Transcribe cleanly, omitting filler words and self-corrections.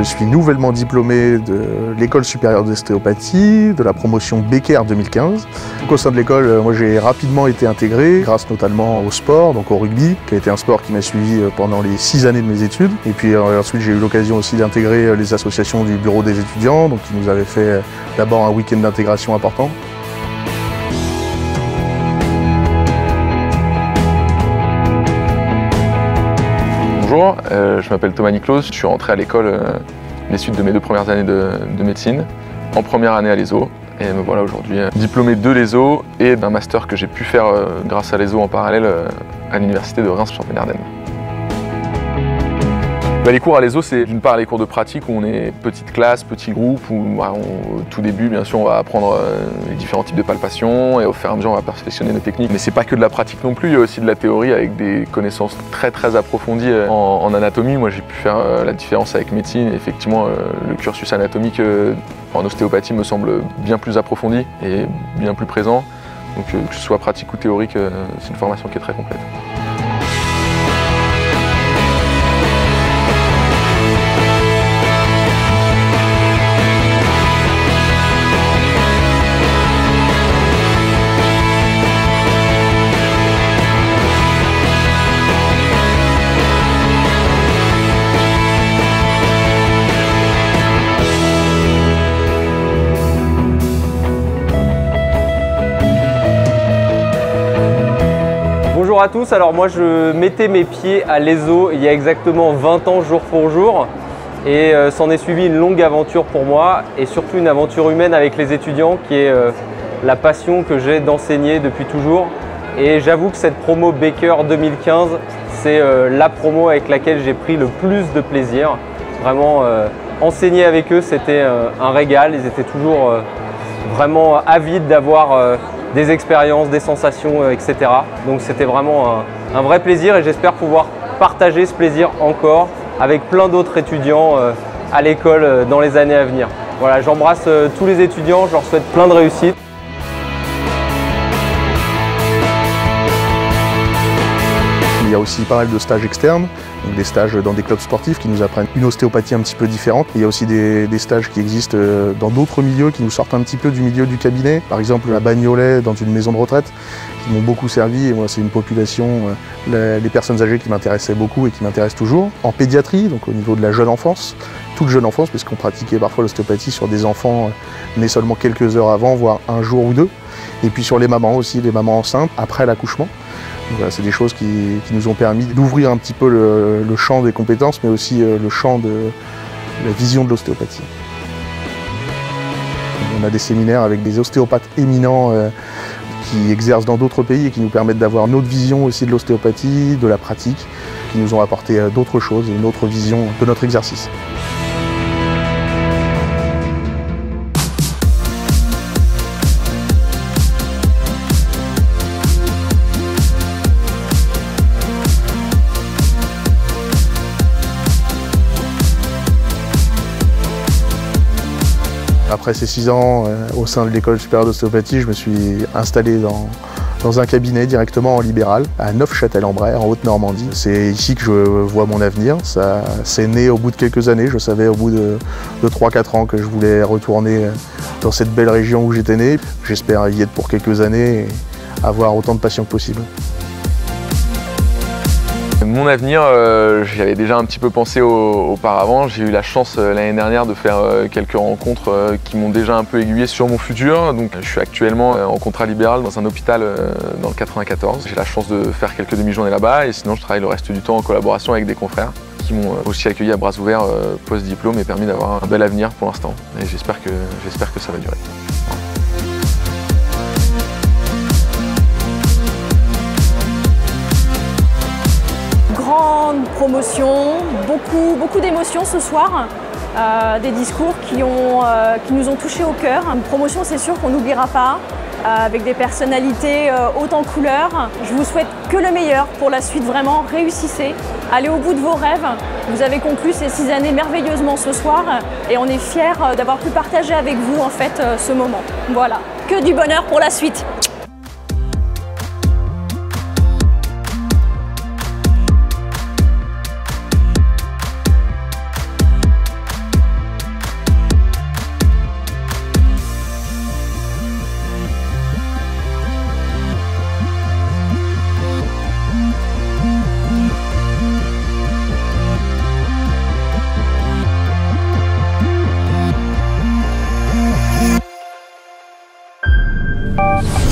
suis nouvellement diplômé de l'École supérieure d'ostéopathie, de la promotion Becker 2015. Donc, au sein de l'école, moi j'ai rapidement été intégré, grâce notamment au sport, donc au rugby, qui a été un sport qui m'a suivi pendant les 6 années de mes études. Et puis ensuite j'ai eu l'occasion aussi d'intégrer les associations du bureau des étudiants, donc qui nous avaient fait d'abord un week-end d'intégration important. Bonjour, je m'appelle Thomas Niclos, je suis rentré à l'école les suites de mes 2 premières années de médecine, en première année à l'ESO. Et me voilà aujourd'hui diplômé de l'ESO et d'un master que j'ai pu faire grâce à l'ESO en parallèle à l'université de Reims-Champagne-Ardenne. Les cours à l'ESO, c'est d'une part les cours de pratique où on est petite classe, petit groupe, où au tout début, bien sûr, on va apprendre les différents types de palpations et au fur et à mesure, on va perfectionner nos techniques. Mais c'est pas que de la pratique non plus, il y a aussi de la théorie avec des connaissances très approfondies en anatomie. Moi, j'ai pu faire la différence avec médecine et effectivement, le cursus anatomique en ostéopathie me semble bien plus approfondi et bien plus présent. Donc, que ce soit pratique ou théorique, c'est une formation qui est très complète. Bonjour à tous, alors moi je mettais mes pieds à l'ESO il y a exactement 20 ans jour pour jour et s'en est suivi une longue aventure pour moi et surtout une aventure humaine avec les étudiants qui est la passion que j'ai d'enseigner depuis toujours. Et j'avoue que cette promo Becker 2015 c'est la promo avec laquelle j'ai pris le plus de plaisir. Vraiment enseigner avec eux c'était un régal, ils étaient toujours vraiment avides d'avoir des expériences, des sensations, etc. Donc c'était vraiment un vrai plaisir et j'espère pouvoir partager ce plaisir encore avec plein d'autres étudiants à l'école dans les années à venir. Voilà, j'embrasse tous les étudiants, je leur souhaite plein de réussite. Il y a aussi pas mal de stages externes, donc des stages dans des clubs sportifs qui nous apprennent une ostéopathie un petit peu différente. Il y a aussi des stages qui existent dans d'autres milieux qui nous sortent un petit peu du milieu du cabinet. Par exemple à Bagnolet, dans une maison de retraite, qui m'ont beaucoup servi. Et moi, c'est une population, les personnes âgées qui m'intéressaient beaucoup et qui m'intéressent toujours. En pédiatrie, donc au niveau de la jeune enfance, toute jeune enfance, puisqu'on pratiquait parfois l'ostéopathie sur des enfants nés seulement quelques heures avant, voire un jour ou deux. Et puis sur les mamans aussi, les mamans enceintes, après l'accouchement. Voilà, c'est des choses qui nous ont permis d'ouvrir un petit peu le champ des compétences, mais aussi le champ de la vision de l'ostéopathie. On a des séminaires avec des ostéopathes éminents qui exercent dans d'autres pays et qui nous permettent d'avoir une autre vision aussi de l'ostéopathie, de la pratique, qui nous ont apporté d'autres choses et une autre vision de notre exercice. Après ces 6 ans au sein de l'École supérieure d'ostéopathie, je me suis installé dans un cabinet directement en libéral à Neufchâtel-en-Bray, en Haute-Normandie. C'est ici que je vois mon avenir. Ça s'est né au bout de quelques années. Je savais au bout de 3-4 ans que je voulais retourner dans cette belle région où j'étais né. J'espère y être pour quelques années et avoir autant de patients que possible. Mon avenir, j'y avais déjà un petit peu pensé auparavant. J'ai eu la chance l'année dernière de faire quelques rencontres qui m'ont déjà un peu aiguillé sur mon futur. Donc, je suis actuellement en contrat libéral dans un hôpital dans le 94. J'ai la chance de faire quelques demi-journées là-bas et sinon je travaille le reste du temps en collaboration avec des confrères qui m'ont aussi accueilli à bras ouverts post-diplôme et permis d'avoir un bel avenir pour l'instant. Et j'espère que ça va durer. Grande promotion, beaucoup d'émotions ce soir, des discours qui nous ont touchés au cœur. Une promotion, c'est sûr qu'on n'oubliera pas, avec des personnalités hautes en couleurs. Je vous souhaite que le meilleur pour la suite, vraiment réussissez, allez au bout de vos rêves. Vous avez conclu ces 6 années merveilleusement ce soir et on est fiers d'avoir pu partager avec vous en fait ce moment. Voilà, que du bonheur pour la suite. bientôt.